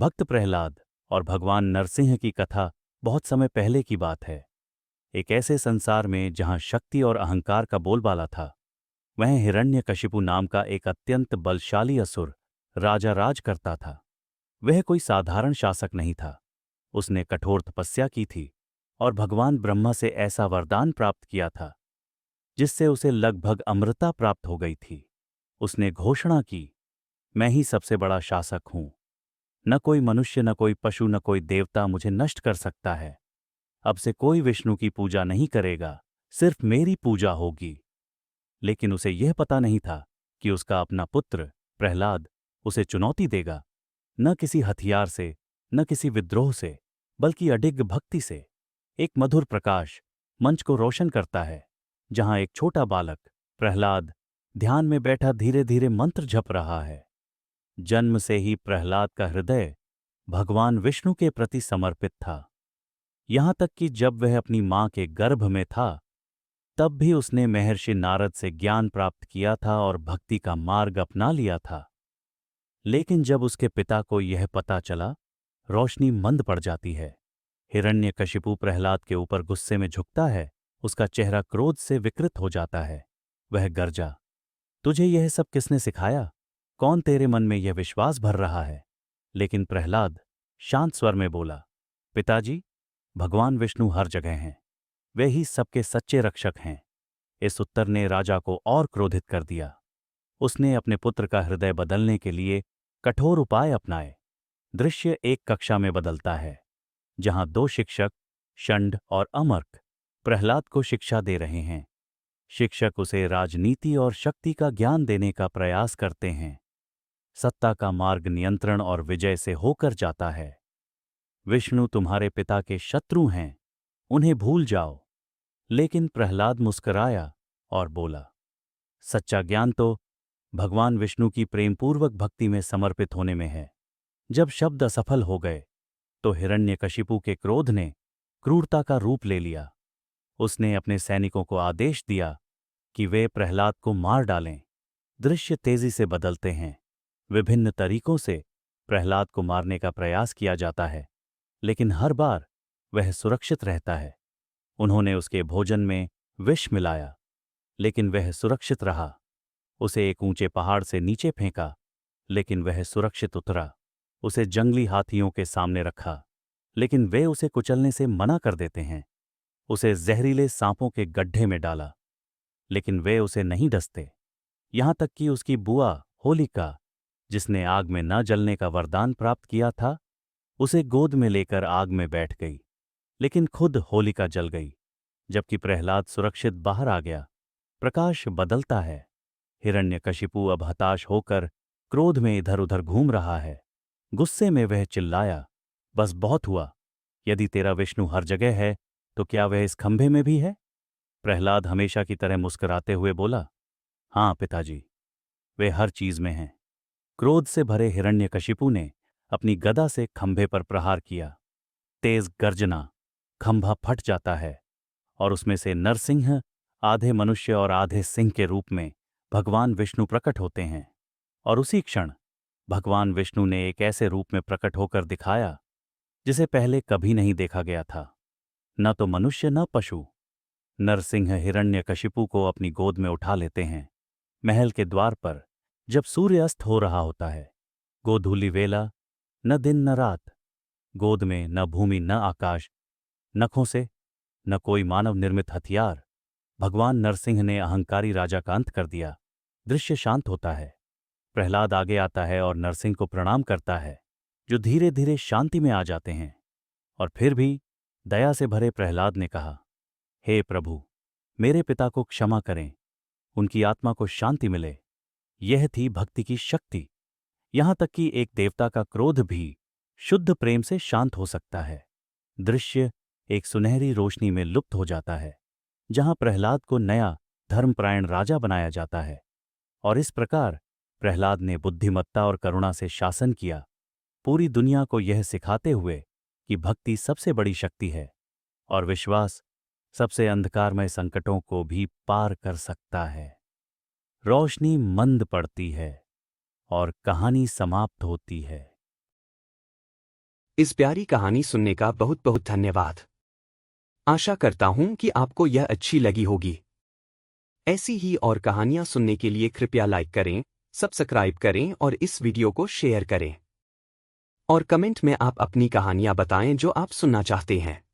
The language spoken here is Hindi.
भक्त प्रहलाद और भगवान नरसिंह की कथा बहुत समय पहले की बात है। एक ऐसे संसार में जहां शक्ति और अहंकार का बोलबाला था, वहीं हिरण्यकशिपु नाम का एक अत्यंत बलशाली असुर राजा राज करता था। वह कोई साधारण शासक नहीं था। उसने कठोर तपस्या की थी और भगवान ब्रह्मा से ऐसा वरदान प्राप्त किया था जिससे उसे लगभग अमरता प्राप्त हो गई थी। उसने घोषणा की, मैं ही सबसे बड़ा शासक हूं। न कोई मनुष्य, न कोई पशु, न कोई देवता मुझे नष्ट कर सकता है। अब से कोई विष्णु की पूजा नहीं करेगा, सिर्फ मेरी पूजा होगी। लेकिन उसे यह पता नहीं था कि उसका अपना पुत्र प्रहलाद उसे चुनौती देगा, न किसी हथियार से, न किसी विद्रोह से, बल्कि अडिग भक्ति से। एक मधुर प्रकाश मंच को रोशन करता है, जहां एक छोटा बालक प्रहलाद ध्यान में बैठा धीरे धीरे मंत्र जप रहा है। जन्म से ही प्रहलाद का हृदय भगवान विष्णु के प्रति समर्पित था। यहां तक कि जब वह अपनी मां के गर्भ में था, तब भी उसने महर्षि नारद से ज्ञान प्राप्त किया था और भक्ति का मार्ग अपना लिया था। लेकिन जब उसके पिता को यह पता चला, रोशनी मंद पड़ जाती है। हिरण्यकशिपु प्रहलाद के ऊपर गुस्से में झुकता है। उसका चेहरा क्रोध से विकृत हो जाता है। वह गर्जा, तुझे यह सब किसने सिखाया? कौन तेरे मन में यह विश्वास भर रहा है? लेकिन प्रहलाद शांत स्वर में बोला, पिताजी, भगवान विष्णु हर जगह हैं। वे ही सबके सच्चे रक्षक हैं। इस उत्तर ने राजा को और क्रोधित कर दिया। उसने अपने पुत्र का हृदय बदलने के लिए कठोर उपाय अपनाए। दृश्य एक कक्षा में बदलता है, जहां दो शिक्षक षंड और अमर्क प्रहलाद को शिक्षा दे रहे हैं। शिक्षक उसे राजनीति और शक्ति का ज्ञान देने का प्रयास करते हैं। सत्ता का मार्ग नियंत्रण और विजय से होकर जाता है। विष्णु तुम्हारे पिता के शत्रु हैं, उन्हें भूल जाओ। लेकिन प्रहलाद मुस्कराया और बोला, सच्चा ज्ञान तो भगवान विष्णु की प्रेमपूर्वक भक्ति में समर्पित होने में है। जब शब्द असफल हो गए तो हिरण्यकशिपु के क्रोध ने क्रूरता का रूप ले लिया। उसने अपने सैनिकों को आदेश दिया कि वे प्रहलाद को मार डालें। दृश्य तेजी से बदलते हैं। विभिन्न तरीकों से प्रहलाद को मारने का प्रयास किया जाता है, लेकिन हर बार वह सुरक्षित रहता है। उन्होंने उसके भोजन में विष मिलाया, लेकिन वह सुरक्षित रहा। उसे एक ऊंचे पहाड़ से नीचे फेंका, लेकिन वह सुरक्षित उतरा। उसे जंगली हाथियों के सामने रखा, लेकिन वे उसे कुचलने से मना कर देते हैं। उसे जहरीले सांपों के गड्ढे में डाला, लेकिन वे उसे नहीं डसते। यहां तक कि उसकी बुआ होलिका, जिसने आग में न जलने का वरदान प्राप्त किया था, उसे गोद में लेकर आग में बैठ गई, लेकिन खुद होलिका जल गई। जबकि प्रहलाद सुरक्षित बाहर आ गया। प्रकाश बदलता है। हिरण्यकशिपु अब हताश होकर क्रोध में इधर उधर घूम रहा है। गुस्से में वह चिल्लाया, बस बहुत हुआ। यदि तेरा विष्णु हर जगह है, तो क्या वह इस खंभे में भी है? प्रहलाद हमेशा की तरह मुस्कुराते हुए बोला, हां पिताजी, वे हर चीज में हैं। क्रोध से भरे हिरण्यकशिपु ने अपनी गदा से खंभे पर प्रहार किया। तेज गर्जना, खंभा फट जाता है और उसमें से नरसिंह, आधे मनुष्य और आधे सिंह के रूप में भगवान विष्णु प्रकट होते हैं। और उसी क्षण भगवान विष्णु ने एक ऐसे रूप में प्रकट होकर दिखाया जिसे पहले कभी नहीं देखा गया था। न तो मनुष्य, न पशु। नरसिंह हिरण्यकशिपु को अपनी गोद में उठा लेते हैं। महल के द्वार पर जब सूर्य अस्त हो रहा होता है, गोधूली वेला, न दिन न रात, गोद में न भूमि न आकाश, नखों से न कोई मानव निर्मित हथियार, भगवान नरसिंह ने अहंकारी राजा का अंत कर दिया। दृश्य शांत होता है। प्रहलाद आगे आता है और नरसिंह को प्रणाम करता है, जो धीरे धीरे शांति में आ जाते हैं। और फिर भी दया से भरे प्रहलाद ने कहा, हे प्रभु, मेरे पिता को क्षमा करें, उनकी आत्मा को शांति मिले। यह थी भक्ति की शक्ति। यहां तक कि एक देवता का क्रोध भी शुद्ध प्रेम से शांत हो सकता है। दृश्य एक सुनहरी रोशनी में लुप्त हो जाता है, जहां प्रहलाद को नया धर्मपरायण राजा बनाया जाता है। और इस प्रकार प्रहलाद ने बुद्धिमत्ता और करुणा से शासन किया, पूरी दुनिया को यह सिखाते हुए कि भक्ति सबसे बड़ी शक्ति है और विश्वास सबसे अंधकारमय संकटों को भी पार कर सकता है। रोशनी मंद पड़ती है और कहानी समाप्त होती है। इस प्यारी कहानी सुनने का बहुत बहुत धन्यवाद। आशा करता हूं कि आपको यह अच्छी लगी होगी। ऐसी ही और कहानियां सुनने के लिए कृपया लाइक करें, सब्सक्राइब करें और इस वीडियो को शेयर करें। और कमेंट में आप अपनी कहानियां बताएं जो आप सुनना चाहते हैं।